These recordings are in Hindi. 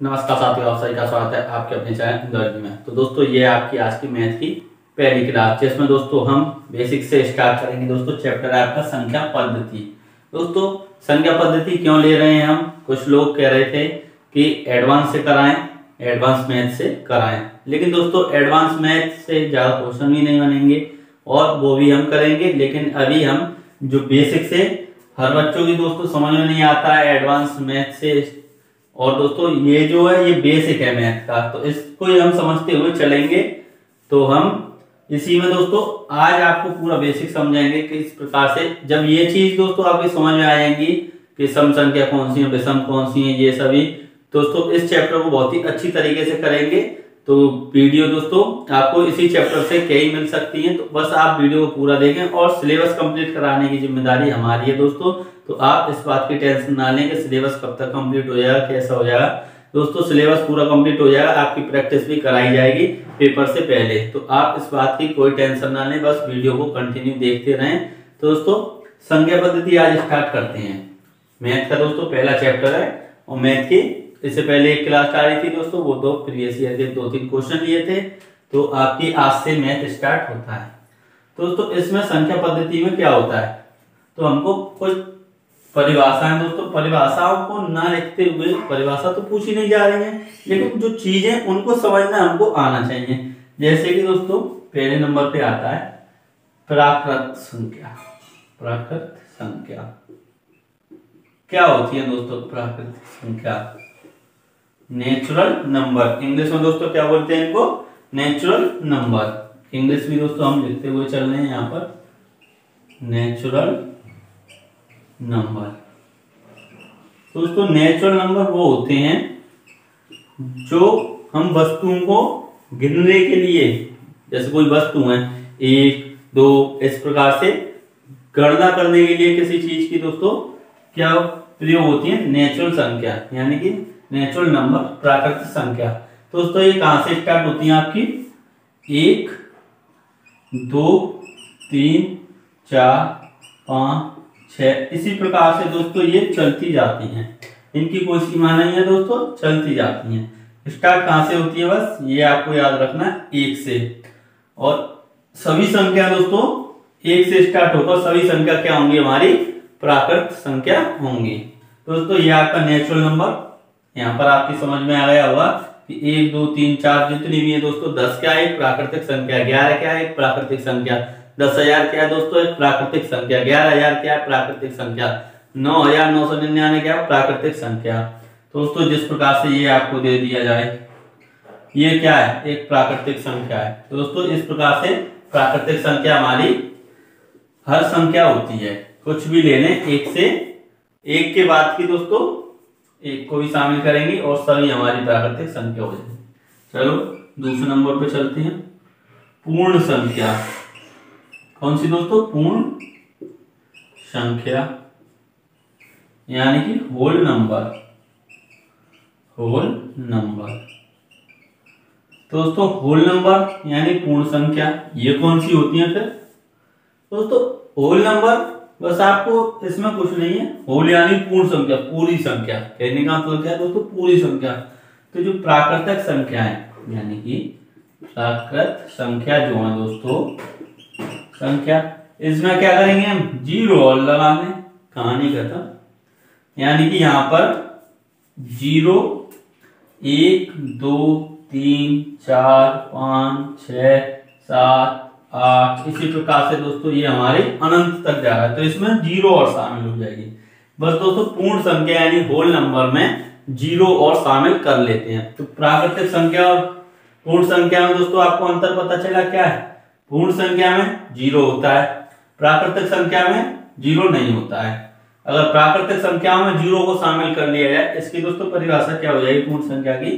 नमस्कार साथियों, आप सभी का स्वागत है आपके अपने चैनल इंदौर में। तो दोस्तों ये आपकी आज की मैथ की पहली क्लास, जिसमें दोस्तों हम बेसिक से स्टार्ट करेंगे। दोस्तों चैप्टर है आपका संख्या पद्धति। दोस्तों संख्या पद्धति क्यों ले रहे हैं हम? कुछ लोग कह रहे थे कि एडवांस से कराएं, एडवांस मैथ से कराएं, लेकिन दोस्तों एडवांस मैथ से ज़्यादा क्वेश्चन भी नहीं बनेंगे और वो भी हम करेंगे। लेकिन अभी हम जो बेसिक से हर बच्चों की दोस्तों समझ में नहीं आता है एडवांस मैथ से, और दोस्तों ये जो है ये बेसिक है मैथ का, तो इसको ही हम समझते हुए चलेंगे। तो हम इसी में दोस्तों आज आपको पूरा बेसिक समझाएंगे कि इस प्रकार से जब ये चीज दोस्तों आपकी समझ में आ जाएंगी कि सम संख्या कौन सी है, विषम कौन सी है, ये सभी दोस्तों इस चैप्टर को बहुत ही अच्छी तरीके से करेंगे। तो वीडियो दोस्तों आपको इसी चैप्टर से कई मिल सकती है, तो बस आप वीडियो को पूरा देखें और सिलेबस कंप्लीट कराने की जिम्मेदारी हमारी है दोस्तों। तो आप इस बात की टेंशन ना लें कि सिलेबस कब तक कंप्लीट हो जाएगा, कैसा हो जाएगा। दोस्तों सिलेबस पूरा कंप्लीट हो जाएगा, आपकी प्रैक्टिस भी कराई जाएगी पेपर से पहले, तो आप इस बात की कोई टेंशन ना लें, बस वीडियो को कंटिन्यू देखते रहें। तो दोस्तों संख्या पद्धति आज स्टार्ट करते हैं। मैथ का दोस्तों पहला चैप्टर है और मैथ की इससे पहले एक क्लास आ रही थी दोस्तों, वो तो प्रीवियस ईयर के 2-3 क्वेश्चन लिए थे। तो आपकी आज से मैथ स्टार्ट होता है। तो दोस्तों इसमें संख्या पद्धति में क्या होता है, तो हमको कुछ परिभाषाएं दोस्तों, परिभाषाओं को ना लिखते हुए, परिभाषा तो पूछी नहीं जा रही है, लेकिन जो चीजें उनको समझना हमको आना चाहिए। जैसे कि दोस्तों पहले नंबर पे आता है प्राकृत संख्या। प्राकृत संख्या क्या होती है दोस्तों? प्राकृत संख्या नेचुरल नंबर, इंग्लिश में दोस्तों क्या बोलते हैं इनको? Natural number. इंग्लिश भी दोस्तों हम लिखते हुए चल रहे हैं यहाँ पर, नेचुरल नंबर। दोस्तों नेचुरल नंबर वो होते हैं जो हम वस्तुओं को गिनने के लिए, जैसे कोई वस्तु है 1, 2 इस प्रकार से गणना करने के लिए किसी चीज की दोस्तों क्या प्रयोग होती है? नेचुरल संख्या, यानी कि नेचुरल नंबर, प्राकृतिक संख्या। दोस्तों ये कहां से स्टार्ट होती है आपकी? 1, 2, 3, 4, 5, 6 इसी प्रकार से दोस्तों ये चलती जाती हैं, इनकी कोई सीमा नहीं है दोस्तों, चलती जाती हैं। स्टार्ट कहां से होती है बस ये आपको याद रखना है, 1 से। और सभी संख्या दोस्तों 1 से स्टार्ट होकर सभी संख्या क्या होंगी? हमारी प्राकृत संख्या होंगी। दोस्तों ये आपका नेचुरल नंबर, यहाँ पर आपकी समझ में आ गया होगा कि 1, 2, 3, 4 जितनी भी है दोस्तों, 10 क्या है? एक प्राकृतिक संख्या। 11 क्या है? एक प्राकृतिक संख्या। 10,000 क्या है दोस्तों? एक प्राकृतिक संख्या। 11,000 क्या है? प्राकृतिक संख्या। 9,999 क्या है? प्राकृतिक संख्या। दोस्तों जिस प्रकार से ये आपको दे दिया जाए, ये क्या है? एक प्राकृतिक संख्या है। तो दोस्तों इस प्रकार से प्राकृतिक संख्या हमारी हर संख्या होती है, कुछ भी ले लें, 1 से, 1 के बाद की दोस्तों 1 को भी शामिल करेंगे और सभी हमारी प्राकृतिक संख्या हो जाएगी। चलो दूसरे नंबर पे चलते हैं। पूर्ण संख्या कौन सी दोस्तों? पूर्ण संख्या, यानी कि होल नंबर। होल नंबर दोस्तों, होल नंबर यानी पूर्ण संख्या, ये कौन सी होती है फिर दोस्तों? होल नंबर बस आपको इसमें कुछ नहीं है, होल यानी पूर्ण संख्या, पूरी संख्या। कहने का मतलब क्या है दोस्तों? पूरी संख्या। तो जो प्राकृतिक संख्या है, यानी कि प्राकृत संख्या जो है दोस्तों संख्या, इसमें क्या करेंगे हम? 0 और लगाने, कहानी खत्म। यानी कि यहां पर 0, 1, 2, 3, 4, 5, 6, 7, 8 इसी प्रकार से दोस्तों ये हमारे अनंत तक जा रहा है, तो इसमें 0 और शामिल हो जाएगी। बस दोस्तों पूर्ण संख्या यानी होल नंबर में 0 और शामिल कर लेते हैं। तो प्राकृतिक संख्या और पूर्ण संख्या में दोस्तों आपको अंतर पता चला क्या है? पूर्ण संख्या में 0 होता है, प्राकृतिक संख्या में 0 नहीं होता है। अगर प्राकृतिक संख्याओं में 0 को शामिल कर लिया जाए, इसकी दोस्तों परिभाषा क्या हो जाएगी पूर्ण संख्या की?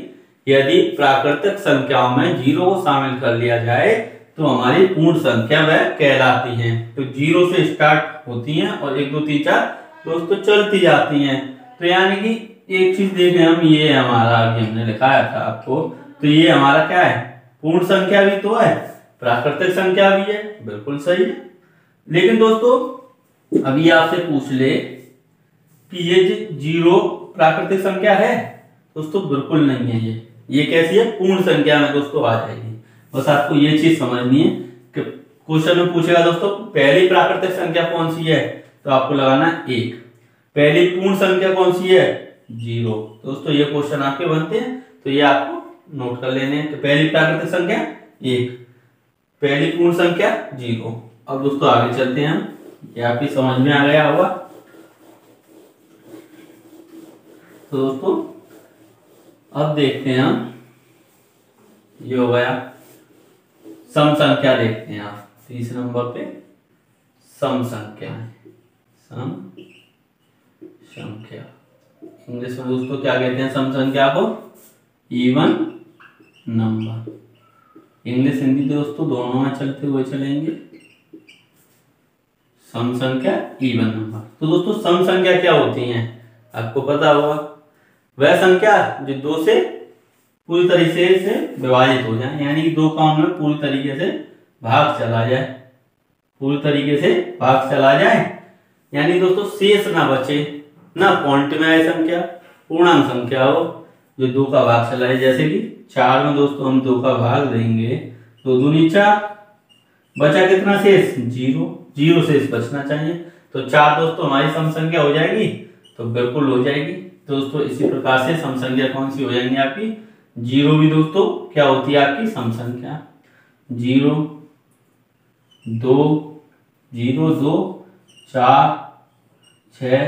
यदि प्राकृतिक संख्याओं में 0 को शामिल कर लिया जाए तो हमारी पूर्ण संख्या वह कहलाती हैं। तो 0 से स्टार्ट होती हैं और 1, 2, 3, 4 दोस्तों चलती जाती हैं। तो यानी कि एक चीज देखें हम, ये हमारा अभी हमने लिखाया था आपको, तो ये हमारा क्या है? पूर्ण संख्या भी तो है, प्राकृतिक संख्या भी है, बिल्कुल सही है। लेकिन दोस्तों अभी आपसे पूछ ले कि ये 0 प्राकृतिक संख्या है, दोस्तों बिल्कुल नहीं है ये कैसी है, पूर्ण संख्या में दोस्तों आ जाएगी। बस आपको ये चीज समझनी है कि क्वेश्चन में पूछेगा दोस्तों पहली प्राकृतिक संख्या कौन सी है, तो आपको लगाना 1। पहली पूर्ण संख्या कौन सी है, 0। दोस्तों ये क्वेश्चन आपके बनते हैं, तो ये आपको नोट कर लेने हैं कि पहली प्राकृतिक संख्या 1, पहली पूर्ण संख्या 0। अब दोस्तों आगे चलते हैं हम, ये आपकी समझ में आ गया होगा। तो दोस्तों अब देखते हैं हम, ये हो गया सम संख्या। देखते हैं आप तीसरे नंबर पे सम संख्या है, सम संख्या इंग्लिश में दोस्तों क्या कहते हैं सम संख्या को, इवन नंबर। इंग्लिश हिंदी दोस्तों दोनों में चलते हुए चलेंगे। सम संख्या इवन नंबर। तो दोस्तों सम संख्या क्या होती हैं आपको पता होगा, वह संख्या जो 2 से पूरी तरीके से विभाजित हो जाए, यानी कि 2 का उनमें पूरी तरीके से भाग चला जाए, पूरी तरीके से भाग चला जाए, यानी दोस्तों शेष ना बचे, ना पॉइंट में आए संख्या, पूर्णांक संख्या हो जो 2 का भाग चला जाए। जैसे कि 4 में दोस्तों हम 2 का भाग देंगे तो 2 दूनी 4, बचा कितना शेष, 0 शेष बचना चाहिए। तो 4 दोस्तों हमारी सम संख्या हो जाएगी, तो बिल्कुल हो जाएगी। दोस्तों इसी प्रकार से सम संख्या कौन सी हो जाएंगी आपकी, 0 भी दोस्तों क्या होती है आपकी सम संख्या, 0 2 0 2 4 6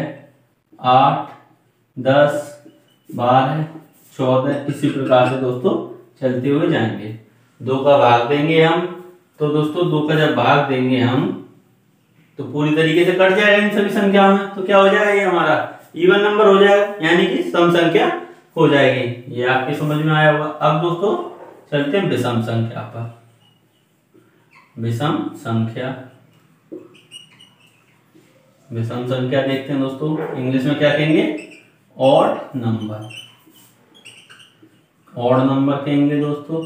8 10 12 14 इसी प्रकार से दोस्तों चलते हुए जाएंगे। 2 का भाग देंगे हम, तो दोस्तों 2 का जब भाग देंगे हम तो पूरी तरीके से कट जाएगा इन सभी संख्याओं में, तो क्या हो जाएगा ये हमारा इवन नंबर हो जाएगा, यानी कि सम संख्या हो जाएगी। ये आपके समझ में आया होगा। अब दोस्तों चलते हैं विषम संख्या पर। विषम संख्या, विषम संख्या देखते हैं दोस्तों, इंग्लिश में क्या कहेंगे, ऑड नंबर। ऑड नंबर कहेंगे दोस्तों।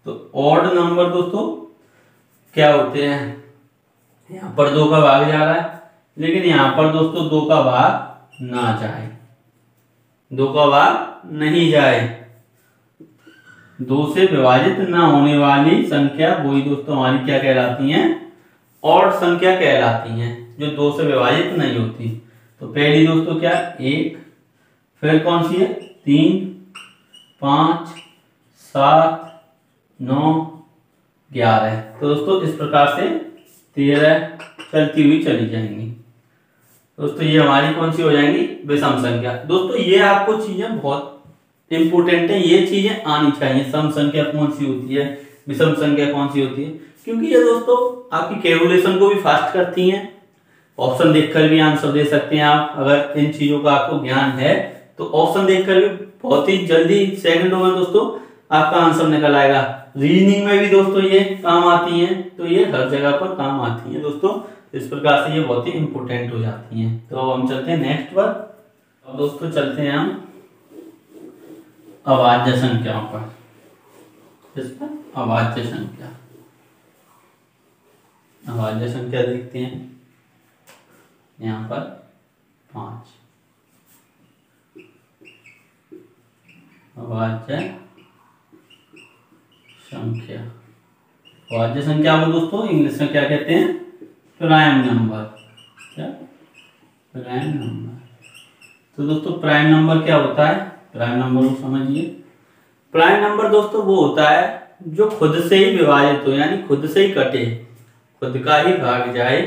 तो ऑड नंबर दोस्तों क्या होते हैं, यहां पर 2 का भाग जा रहा है, लेकिन यहां पर दोस्तों 2 का भाग ना जाए, 2 का भाग नहीं जाए, 2 से विभाजित ना होने वाली संख्या वही दोस्तों हमारी क्या कहलाती हैं, ऑड संख्या कहलाती हैं, जो 2 से विभाजित नहीं होती। तो पहली दोस्तों क्या 1, फिर कौन सी है 3 5 7 9 11। तो दोस्तों इस प्रकार से 13 चलती हुई चली जाएंगी। दोस्तों ये हमारी कौन सी हो जाएंगी, विषम संख्या। दोस्तों ये आपको चीजें बहुत इंपोर्टेंट है, ये चीजें आनी चाहिए। सम संख्या कौन सी होती है, विषम संख्या कौन सी होती है, क्योंकि ये दोस्तों आपकी कैलकुलेशन को भी फास्ट करती हैं। ऑप्शन देखकर भी आंसर दे सकते हैं आप, अगर इन चीजों का आपको ज्ञान है तो ऑप्शन देखकर भी बहुत ही जल्दी सेकंडों में दोस्तों आपका आंसर निकल आएगा। रीजनिंग में भी दोस्तों ये काम आती हैं, तो ये हर जगह पर काम आती हैं दोस्तों। इस प्रकार से ये बहुत ही इंपोर्टेंट हो जाती हैं। तो अब हम चलते हैं नेक्स्ट पर। अब दोस्तों चलते हैं हम अभाज्य संख्याओं पर। इस पर अभाज्य संख्या, अभाज्य संख्या देखते हैं यहाँ पर 5। अभाज्य संख्या, अभाज्य संख्या को दोस्तों इंग्लिश में क्या कहते हैं, प्राइम नंबर। क्या, प्राइम नंबर। तो दोस्तों प्राइम नंबर क्या होता है, प्राइम नंबर को समझिए। प्राइम नंबर दोस्तों वो होता है जो खुद से ही विभाजित हो, यानी खुद से ही कटे, खुद का ही भाग जाए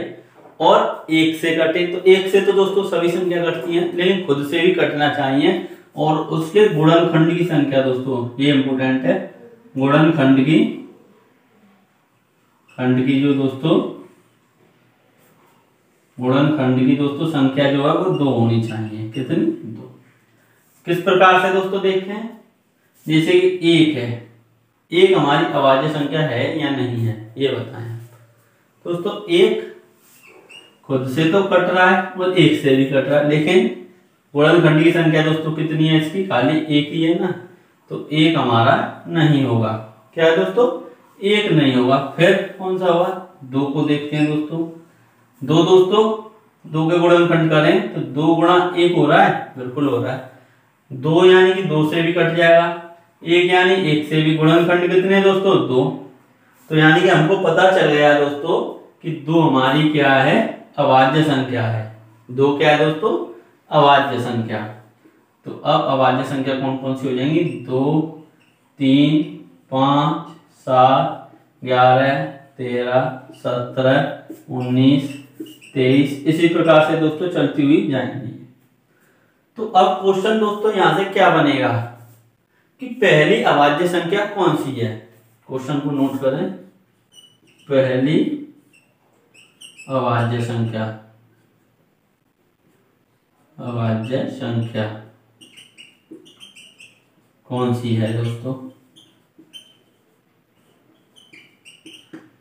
और 1 से कटे। तो 1 से तो दोस्तों सभी संख्या कटती हैं, लेकिन खुद से भी कटना चाहिए। और उसके गुणनखंड की संख्या दोस्तों ये इंपोर्टेंट है, गुणनखंड की, खंड की जो दोस्तों गुणनखंड की दोस्तों संख्या जो है वो 2 होनी चाहिए। कितनी, 2। किस प्रकार से दोस्तों देखें, जैसे कि 1 है, 1 हमारी अभाज्य संख्या है या नहीं है ये बताएं दोस्तों। 1 खुद से तो कट रहा है और 1 से भी कट रहा है, लेकिन गुणनखंड की संख्या दोस्तों कितनी है इसकी, खाली 1 ही है ना, तो 1 हमारा नहीं होगा। क्या है दोस्तों, 1 नहीं होगा। फिर कौन सा होगा, 2 को देखते हैं दोस्तों। 2 दोस्तों 2 के गुणनखंड करें तो 2 गुणा 1 हो रहा है, बिल्कुल हो रहा है। 2 यानी कि 2 से भी कट जाएगा, 1 यानी 1 से भी। गुणनखंड कितने दोस्तों? 2। तो यानी कि हमको पता चल गया दोस्तों कि 2 हमारी क्या है? अभाज्य संख्या है। 2 क्या है दोस्तों? अभाज्य संख्या। तो अब अभाज्य संख्या कौन कौन सी हो जाएंगी? 2, 3, 5, 7, 11, 13, 17, 19, 23, इसी प्रकार से दोस्तों चलती हुई जाएंगी। तो अब क्वेश्चन दोस्तों यहां से क्या बनेगा कि पहली अभाज्य संख्या कौन सी है? क्वेश्चन को नोट करें। पहली अभाज्य संख्या, अभाज्य संख्या कौन सी है दोस्तों?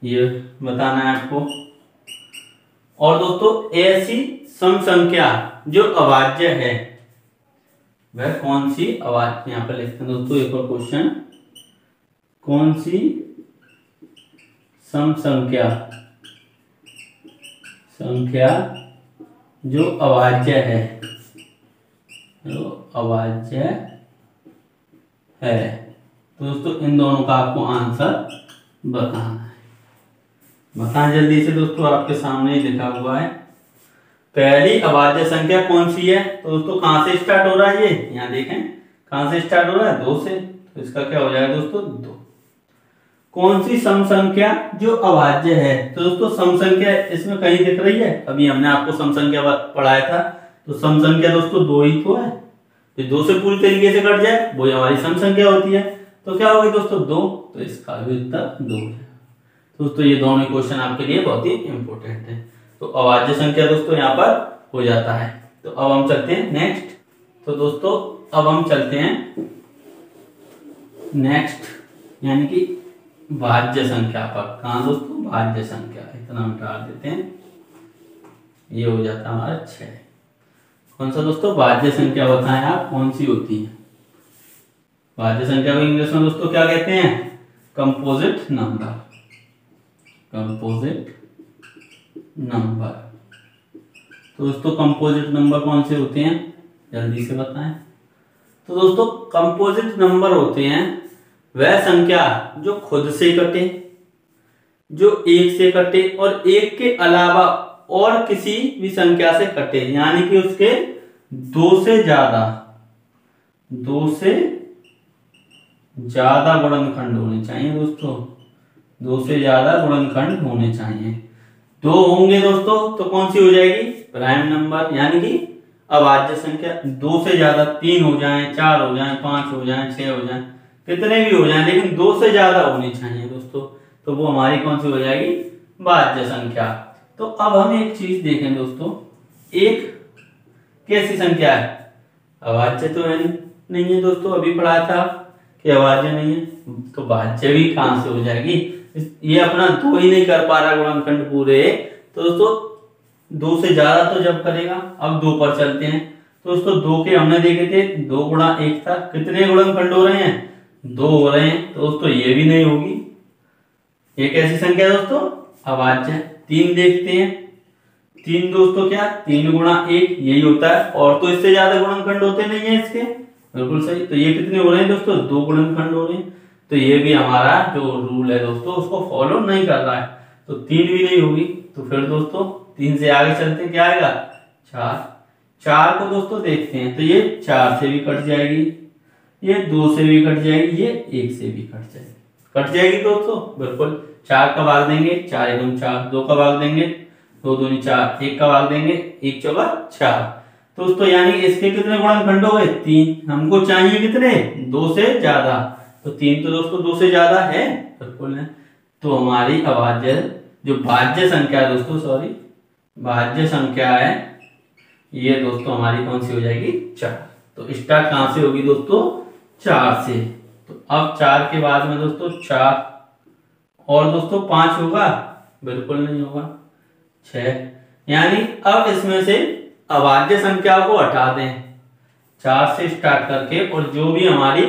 ये बताना है आपको। और दोस्तों ऐसी सम संख्या जो अभाज्य है वह कौन सी अभाज्य, यहां पर लिखते हैं दोस्तों एक और क्वेश्चन, कौन सी सम संख्या जो अभाज्य है, जो अभाज्य है। तो दोस्तों इन दोनों का आपको आंसर बताना है। बताएं जल्दी से दोस्तों, आपके सामने ही लिखा हुआ है। पहली अभाज्य संख्या कौन सी है? तो दोस्तों कहां से स्टार्ट हो रहा है? ये यहाँ देखें कहां से स्टार्ट हो रहा है? 2 से। तो इसका क्या हो जाएगा दोस्तों? 2। कौन सी सम संख्या जो अभाज्य है? तो दोस्तों सम संख्या इसमें कहीं दिख रही है? अभी हमने आपको सम संख्या पढ़ाया था। तो सम संख्या दोस्तों 2 ही तो है। तो 2 से पूरी तरीके से कट जाए वो हमारी सम संख्या होती है। तो क्या होगी दोस्तों? 2। तो इसका भी उत्तर 2 है। दोस्तों ये दोनों क्वेश्चन आपके लिए बहुत ही इंपॉर्टेंट है। तो अभाज्य संख्या दोस्तों यहाँ पर हो जाता है। तो अब हम चलते हैं नेक्स्ट। तो दोस्तों अब हम चलते हैं नेक्स्ट यानी कि भाज्य संख्या पर। कहाँ दोस्तों? भाज्य संख्या। इतना मिटा देते हैं, ये हो जाता है हमारा 6। कौन सा दोस्तों? भाज्य संख्या बताएं आप कौन सी होती है? भाज्य संख्या को इंग्लिश में दोस्तों क्या कहते हैं? Composite number. Composite number. तो दोस्तों कंपोजिट नंबर कौन से होते हैं? जल्दी से बताएं। तो दोस्तों कंपोजिट नंबर होते हैं वह संख्या जो खुद से कटे, जो 1 से कटे और 1 के अलावा और किसी भी संख्या से कटे, यानी कि उसके 2 से ज्यादा गुणनखंड होने चाहिए दोस्तों। 2 से ज्यादा गुणनखंड होने चाहिए। 2 होंगे दोस्तों तो कौन सी हो जाएगी? प्राइम नंबर, यानी कि अभाज्य संख्या। 2 से ज्यादा 3 हो जाए, 4 हो जाए, 5 हो जाए, 6 हो जाए, कितने भी हो जाए, लेकिन 2 से ज्यादा होनी चाहिए दोस्तों। तो वो हमारी कौन सी हो जाएगी? भाज्य संख्या। तो अब हम एक चीज देखें दोस्तों, एक कैसी संख्या है? अभाज्य तो है नहीं है दोस्तों, अभी पढ़ा था कि अभाज्य नहीं है। तो भाज्य भी कहां से हो जाएगी? ये अपना 2 ही नहीं कर पा रहा गुणनखंड पूरे, तो दोस्तों 2 से ज्यादा तो जब करेगा। अब 2 पर चलते हैं। तो दोस्तों 2 के हमने देखे थे 2 गुणा 1 था, कितने गुणनखंड हो रहे हैं? 2 हो रहे हैं। तो दोस्तों ये भी नहीं होगी। ये कैसी संख्या है दोस्तों? अभाज्य। 3 देखते हैं। 3 दोस्तों क्या? 3 गुणा 1 यही होता है, और तो इससे ज्यादा गुणनखंड होते नहीं है इसके। बिल्कुल सही। तो ये कितने हो रहे हैं दोस्तों? 2 गुणनखंड हो रहे हैं। तो ये भी हमारा जो रूल है दोस्तों उसको फॉलो नहीं कर रहा है। तो 3 भी नहीं होगी। तो फिर दोस्तों 3 से आगे चलते हैं, क्या आएगा? 4। 4 को दोस्तों देखते हैं। तो ये 4 से भी कट जाएगी, ये 2 से भी कट जाएगी, ये 1 से भी कट जाएगी दोस्तों। बिल्कुल। 4 का भाग देंगे, 4 एकदम 4। 2 का भाग देंगे, 2 दूनी 4। 1 का भाग देंगे, 1 चौका 4। दोस्तों यानी इसके कितने गुणनखंड हो गए? 3। हमको चाहिए कितने? 2 से ज्यादा। तो 3 तो दोस्तों 2 से ज्यादा है, बिल्कुल है। तो हमारी अभाज्य जो भाज्य संख्या है दोस्तों, सॉरी भाज्य संख्या है, ये दोस्तों हमारी कौन सी हो जाएगी? 4। तो स्टार्ट कहां से होगी दोस्तों? 4 से। तो अब 4 के बाद में दोस्तों 4 और दोस्तों 5 होगा? बिल्कुल नहीं होगा। 6। यानी अब इसमें से अभाज्य संख्या को हटा दें 4 से स्टार्ट करके, और जो भी हमारी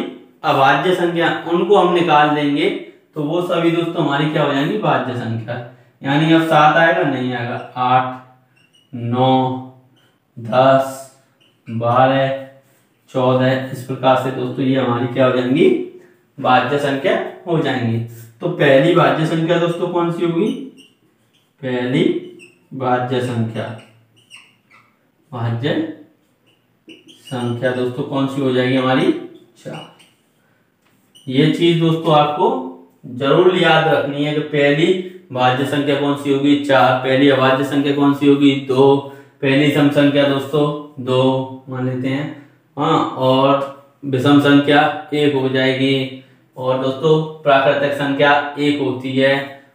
अभाज्य संख्या उनको हम निकाल देंगे। तो वो सभी दोस्तों हमारी क्या हो जाएंगी? भाज्य संख्या। यानी अब 7 आएगा? नहीं आएगा। 8, 9, 10, 12, 14। इस प्रकार से दोस्तों ये हमारी क्या हो जाएंगी, भाज्य संख्या हो जाएंगी। तो पहली भाज्य संख्या दोस्तों कौन सी होगी, पहली भाज्य संख्या, भाज्य संख्या दोस्तों कौन सी हो जाएगी हमारी, 4। ये चीज दोस्तों आपको जरूर याद रखनी है कि पहली भाज्य संख्या कौन सी होगी, 4। पहली अभाज्य संख्या कौन सी होगी, 2। पहली सम संख्या दोस्तों 2 मान लेते हैं, हाँ, और विषम संख्या 1 हो जाएगी। और दोस्तों प्राकृतिक संख्या 1 होती है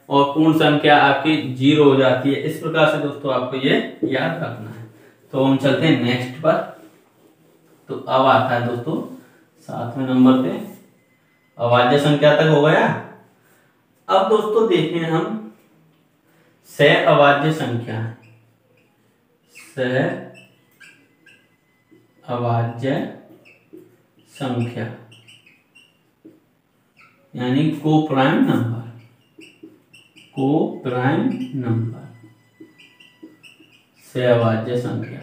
और पूर्ण संख्या आपकी 0 हो जाती है। इस प्रकार से दोस्तों आपको ये याद रखना है। तो हम चलते हैं नेक्स्ट पर। तो अब आता है दोस्तों 7वें नंबर पे, अभाज्य संख्या तक हो गया। अब दोस्तों देखें हम सह अभाज्य संख्या, सह अभाज्य संख्या यानी को प्राइम नंबर, को प्राइम नंबर, सहअभाज्य संख्या।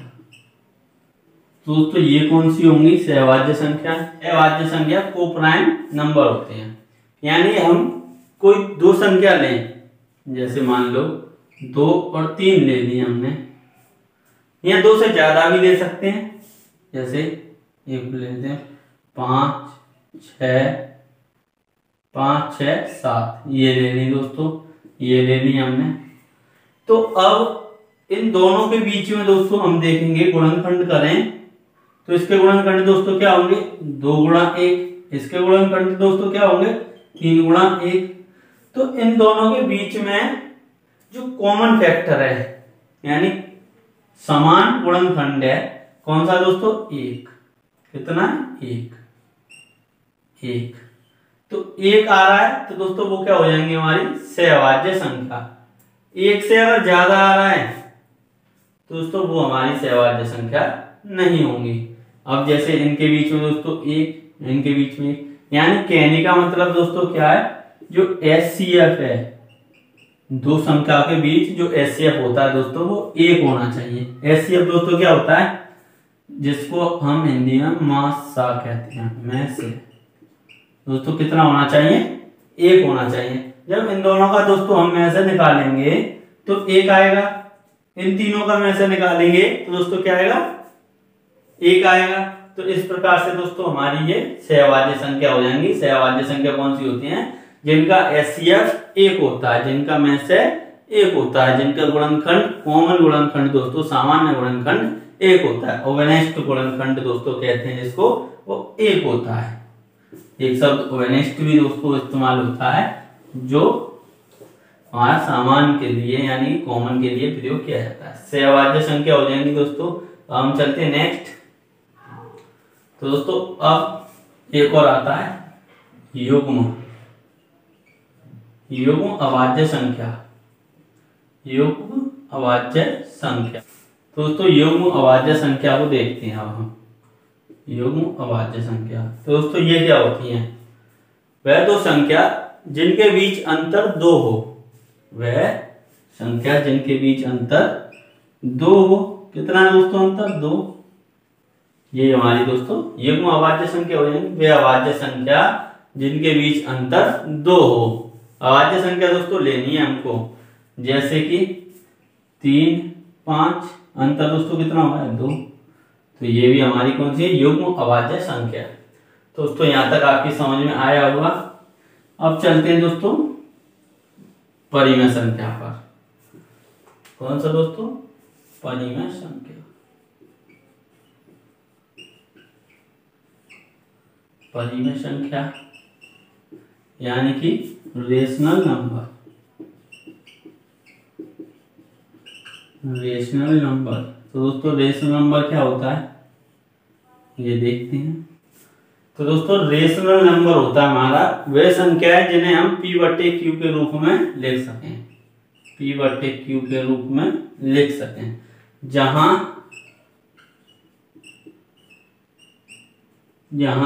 तो दोस्तों ये कौन सी होंगी, सहअभाज्य संख्या। अभाज्य संख्या को प्राइम नंबर होते हैं, यानी हम कोई दो संख्या लें, जैसे मान लो 2 और 3 ले ली हमने, या 2 से ज्यादा भी ले सकते हैं, जैसे एक ले लेते हैं 5, 6, 7, ये ले ली दोस्तों, ये ले ली हमने। तो अब इन दोनों के बीच में दोस्तों हम देखेंगे, गुणनखंड करें तो इसके गुणनखंड दोस्तों क्या होंगे, 2 गुणा 1। इसके गुणनखंड दोस्तों क्या होंगे, 3 गुणा 1। तो इन दोनों के बीच में जो कॉमन फैक्टर है, यानी समान गुणनखंड है, कौन सा दोस्तों, 1। कितना, 1। तो 1 आ रहा है तो दोस्तों वो क्या हो जाएंगे, हमारी सहअभाज्य संख्या। 1 से अगर ज्यादा आ रहा है तो दोस्तों वो हमारी सहअभाज्य संख्या नहीं होंगी। अब जैसे इनके बीच में दोस्तों 1, इनके बीच में 1, यानी कहने का मतलब दोस्तों क्या है, जो HCF है, दो संख्या के बीच जो HCF होता है दोस्तों वो 1 होना चाहिए। HCF दोस्तों क्या होता है, जिसको हम हिंदी में मासा कहते हैं, में से दोस्तों कितना होना चाहिए, 1 होना चाहिए। जब इन दोनों का दोस्तों हम में से निकालेंगे तो 1 आएगा, इन तीनों का में से निकालेंगे तो दोस्तों क्या आएगा, 1 आएगा। तो इस प्रकार से दोस्तों हमारी ये सहअभाज्य संख्या हो जाएंगी। सहअभाज्य संख्या कौन सी होती है, जिनका HCF 1 होता है, जिनका में से 1 होता है, जिनका गुणनखंड, कॉमन गुणनखंड दोस्तों, सामान्य गुणनखंड 1 होता है। ओवेनेस्ट गुणनखंड दोस्तों कहते हैं जिसको, वो 1 होता है। एक शब्द ओवेनेस्ट भी दोस्तों इस्तेमाल होता है, जो हमारा सामान्य के लिए यानी कॉमन के लिए प्रयोग किया जाता है। सहअभाज्य संख्या हो जाएंगी दोस्तों। हम चलते हैं नेक्स्ट। तो दोस्तों अब एक और आता है युग्म, युग्म अभाज्य संख्या, युग्म अभाज्य संख्या। तो दोस्तों युग्म अभाज्य संख्या को देखते हैं अब हम, युग्म अभाज्य संख्या। तो दोस्तों ये क्या होती हैं, वह दो संख्या जिनके बीच अंतर 2 हो, वह संख्या जिनके बीच अंतर 2 हो। कितना है दोस्तों अंतर, 2। ये हमारी दोस्तों युग्म अभाज्य संख्या हो जाएगी। वे अभाज्य संख्या जिनके बीच अंतर 2 हो। अभाज्य संख्या दोस्तों लेनी है हमको, जैसे कि 3, 5, अंतर दोस्तों कितना होगा, 2। तो ये भी हमारी कौन सी है, युग्म अभाज्य संख्या। तो दोस्तों यहां तक आपकी समझ में आया होगा। अब चलते हैं दोस्तों परिमेय संख्या पर। कौन सा दोस्तों, परिमेय संख्या। परिमेय संख्या यानी कि रेशनल नंबर, रेशनल नंबर। तो दोस्तों रेशनल नंबर क्या होता है, ये देखते हैं। तो दोस्तों रेशनल नंबर होता है हमारा वे संख्या है जिन्हें हम P/Q के रूप में लिख सकें, P/Q के रूप में लिख सकें, जहां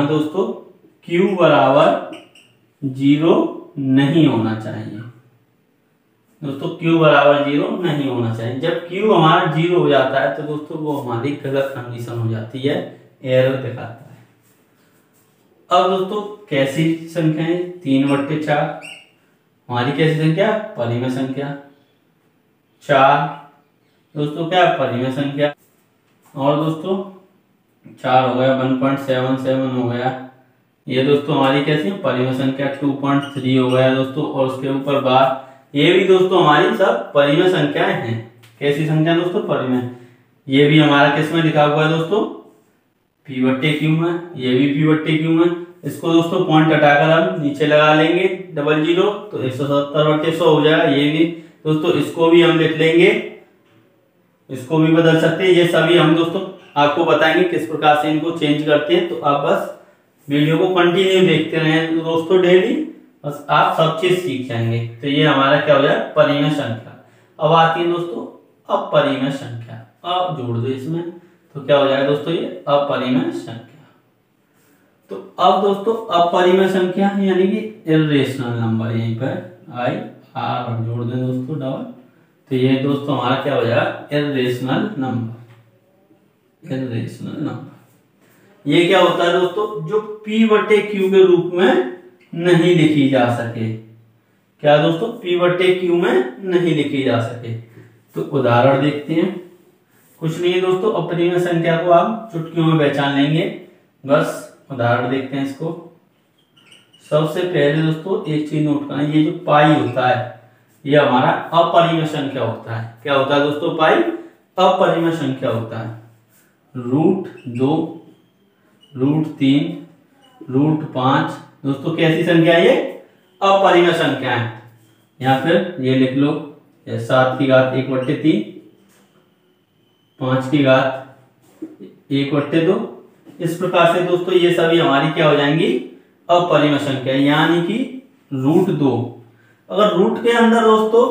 दोस्तों Q बराबर 0 नहीं होना चाहिए। दोस्तों Q बराबर 0 नहीं होना चाहिए। जब Q हमारा 0 हो जाता है तो दोस्तों वो हमारी गलत कंडीशन हो जाती है, एरर दिखाता है। अब दोस्तों कैसी संख्या है 3/4 हमारी कैसी संख्या परिमेय संख्या। 4 दोस्तों क्या परिमेय संख्या। और दोस्तों 4 हो गया 1.77 हो गया, ये दोस्तों हमारी कैसी परिमेय संख्या। 2.3 हो गया दोस्तों, और उसके ऊपर बार, ये भी दोस्तों हमारी सब परिमेय संख्याएं हैं। कैसी संख्या दोस्तों परिमेय। ये भी हमारा किस में लिखा हुआ है दोस्तों P/Q में, ये भी P/Q में। इसको दोस्तों पॉइंट हटाकर हम नीचे लगा लेंगे 00 तो 170/100 हो जाएगा। ये भी दोस्तों इसको भी हम लिख लेंगे, इसको भी बदल सकते हैं। ये सभी हम दोस्तों आपको बताएंगे किस प्रकार से इनको चेंज करते हैं। तो आप बस वीडियो को कंटिन्यू देखते रहें दोस्तों डेली, बस आप सब चीज सीख जाएंगे। तो ये हमारा क्या हो जाए परिमेय संख्या। अब आती है दोस्तों अपरिमेय संख्या। अब जोड़ दो इसमें तो क्या हो जाएगा दोस्तों ये अपरिमेय संख्या। तो अब दोस्तों अपरिमेय संख्या यानी कि इर्रेशनल नंबर, यहीं पर आई आर जोड़ दें दोस्तों डबल, तो ये दोस्तों हमारा क्या हो जाएगा इर्रेशनल नंबर। इर्रेशनल नंबर ये क्या होता है दोस्तों जो P/Q के रूप में नहीं लिखी जा सके। क्या दोस्तों P/Q में नहीं लिखी जा सके। तो उदाहरण देखते हैं। कुछ नहीं है दोस्तों, अपरिमेय संख्या को आप चुटकियों में पहचान लेंगे। बस उदाहरण देखते हैं इसको। सबसे पहले दोस्तों एक चीज नोट करना, ये जो पाई होता है ये हमारा अपरिमेय संख्या होता है। क्या होता है दोस्तों पाई अपरिमेय संख्या होता है। √2 √3 √5 दोस्तों कैसी संख्या है ये अपरिमेय संख्या है। या फिर ये लिख लो 7 की घात 1/3, 5 की घात 1/2। इस प्रकार से दोस्तों ये सभी हमारी क्या हो जाएंगी अपरिमेय संख्या। यानी कि √2 अगर रूट के अंदर दोस्तों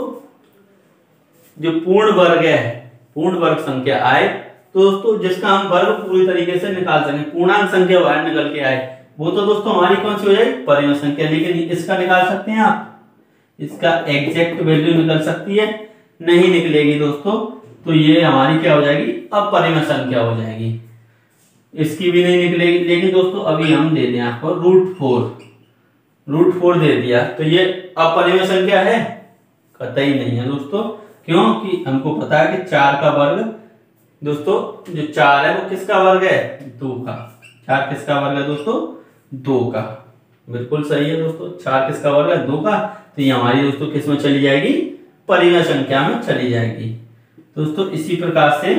जो पूर्ण वर्ग है, पूर्ण वर्ग संख्या आए तो दोस्तों जिसका हम वर्ग पूरी तरीके से निकाल सकें, पूर्णांक संख्या बाहर निकल के आए, वो तो दोस्तों हमारी कौन सी हो जाएगी परिमेय संख्या। लेकिन इसका निकाल सकते हैं आप, इसका एग्जैक्ट वैल्यू निकल सकती है, नहीं निकलेगी दोस्तों, तो ये हमारी क्या हो जाएगी अपरिमेय संख्या हो जाएगी। इसकी भी नहीं निकलेगी। लेकिन दोस्तों अभी हम दे दें आपको √4 दे दिया, तो ये अपरिमेय संख्या है कतई नहीं है दोस्तों। क्योंकि हमको पता है कि 4 का वर्ग दोस्तों जो 4 है वो किसका वर्ग है 2 का। 4 किसका वर्ग है दोस्तों 2 का। बिल्कुल सही है दोस्तों, 4 किसका वर्ग है 2 का। तो ये हमारी दोस्तों किस में चली जाएगी परिमेय संख्या में चली जाएगी। दोस्तों इसी प्रकार से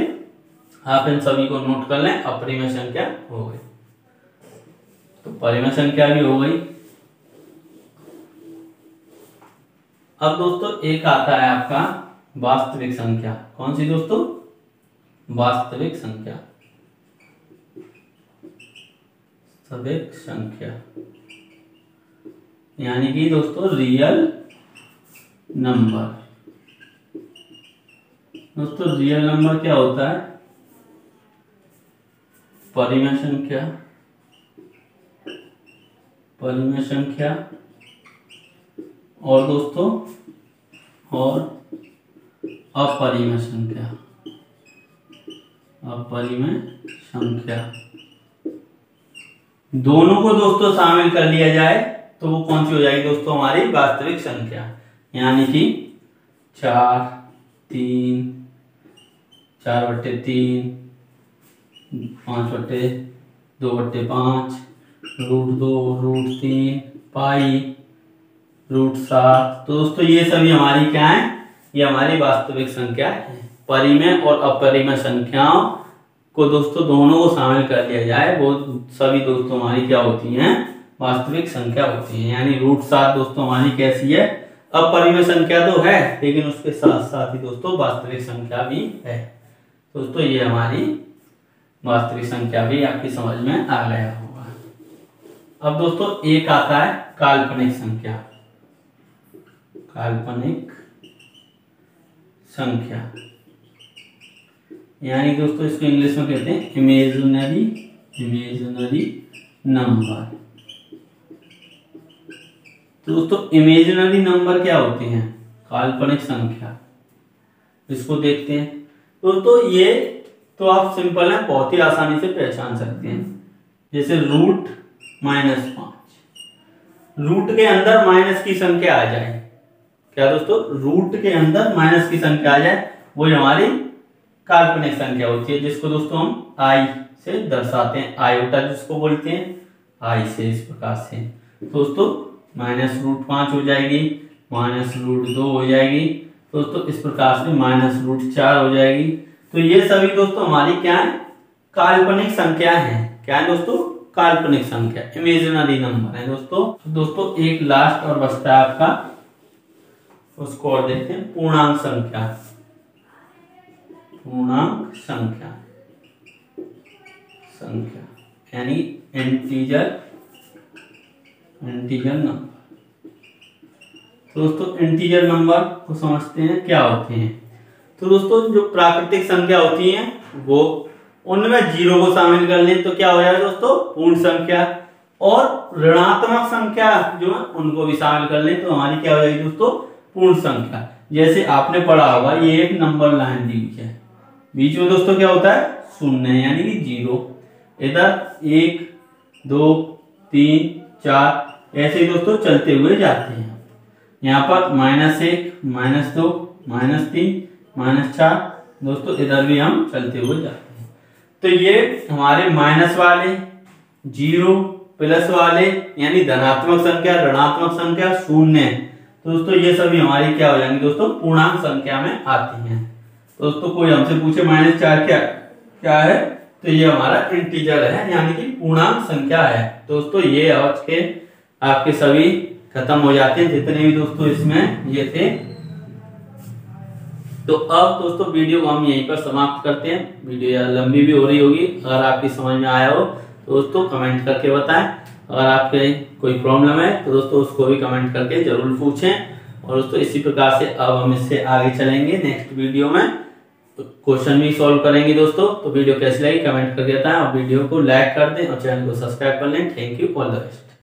आप इन सभी को नोट कर लें। अपरिमेय संख्या हो गई, तो परिमेय संख्या भी हो गई। अब दोस्तों एक आता है आपका वास्तविक संख्या। कौन सी दोस्तों वास्तविक संख्या। वास्तविक संख्या यानी कि दोस्तों रियल नंबर। दोस्तों रियल नंबर क्या होता है परिमेय संख्या। परिमेय संख्या और दोस्तों और अपरिमेय संख्या। अपरिमेय संख्या दोनों को दोस्तों शामिल कर लिया जाए तो वो कौन सी हो जाएगी दोस्तों हमारी वास्तविक संख्या। यानी कि 4 3 4/3 5/2/5 √2 √3 पाई √7। तो दोस्तों ये सभी हमारी क्या है ये हमारी वास्तविक संख्या है। परिमेय और अपरिमेय संख्याओं को दोस्तों दोनों को शामिल कर लिया जाए वो सभी दोस्तों हमारी क्या होती हैं वास्तविक संख्या होती है। यानी √7 दोस्तों हमारी कैसी है अपरिमेय संख्या तो है, लेकिन उसके साथ साथ ही दोस्तों वास्तविक संख्या भी है। दोस्तों ये हमारी वास्तविक संख्या भी आपकी समझ में आ गया होगा। अब दोस्तों एक आता है काल्पनिक संख्या। काल्पनिक संख्या यानी दोस्तों इसको इंग्लिश में कहते हैं इमेजिनरी नंबर। तो दोस्तों इमेजिनरी नंबर क्या होते हैं काल्पनिक संख्या, इसको देखते हैं। दोस्तों ये तो आप सिंपल है बहुत ही आसानी से पहचान सकते हैं। जैसे -5। रूट के अंदर माइनस की संख्या आ जाए, क्या दोस्तों, रूट के अंदर माइनस की संख्या आ जाए, वो हमारी काल्पनिक संख्या होती है, जिसको दोस्तों हम आई से दर्शाते हैं, आयोटा जिसको बोलते हैं, आई से, इस प्रकार से। दोस्तों -√5 हो जाएगी, -√2 हो जाएगी दोस्तों, इस प्रकार से -√4 हो जाएगी। तो ये सभी दोस्तों हमारी क्या है, काल्पनिक संख्या है। क्या है दोस्तों, काल्पनिक संख्या, इमेजिनरी नंबर है दोस्तों। तो दोस्तों एक लास्ट और बचता है आपका, उसको और देखते हैं, पूर्णांक संख्या। पूर्णांक संख्या यानी इंटीजर नंबर। तो दोस्तों इंटीजर नंबर को समझते हैं क्या होते हैं। तो दोस्तों जो प्राकृतिक संख्या होती है वो, उनमें 0 को शामिल कर लें तो क्या हो जाएगा दोस्तों, पूर्ण संख्या, और ऋणात्मक संख्या जो है उनको भी शामिल कर लें तो हमारी क्या हो जाएगी दोस्तों, पूर्ण संख्या। जैसे आपने पढ़ा होगा, ये एक नंबर लाइन दी हुई है, बीच में दोस्तों क्या होता है, 0 यानी कि 0, इधर 1 2 3 4 ऐसे ही दोस्तों चलते हुए जाते हैं। यहाँ पर -1 -2 -3 -4 दोस्तों, इधर भी हम चलते हुए जाते हैं। तो ये हमारे माइनस वाले, 0 प्लस वाले यानी धनात्मक संख्या, ऋणात्मक संख्या, 0, तो दोस्तों ये सभी हमारी क्या हो जाएंगी दोस्तों, पूर्णांक संख्या में आती हैं। दोस्तों कोई हमसे पूछे -4 क्या है, तो ये हमारा इंटीजर है, यानी कि पूर्णांक संख्या है। दोस्तों ये आज के आपके सभी खत्म हो जाते हैं, जितने भी दोस्तों इसमें ये थे। तो अब दोस्तों वीडियो को हम यहीं पर समाप्त करते हैं। वीडियो लंबी भी हो रही होगी, अगर आपकी समझ में आया हो तो दोस्तों कमेंट करके बताएं। अगर आपके कोई प्रॉब्लम है तो दोस्तों उसको भी कमेंट करके जरूर पूछें। और दोस्तों इसी प्रकार से अब हम इससे आगे चलेंगे, नेक्स्ट वीडियो में क्वेश्चन भी सॉल्व करेंगे दोस्तों। तो वीडियो कैसी लगी कमेंट करके बताएं, और वीडियो को लाइक कर दें और चैनल को सब्सक्राइब कर लें। Thank you, all the best.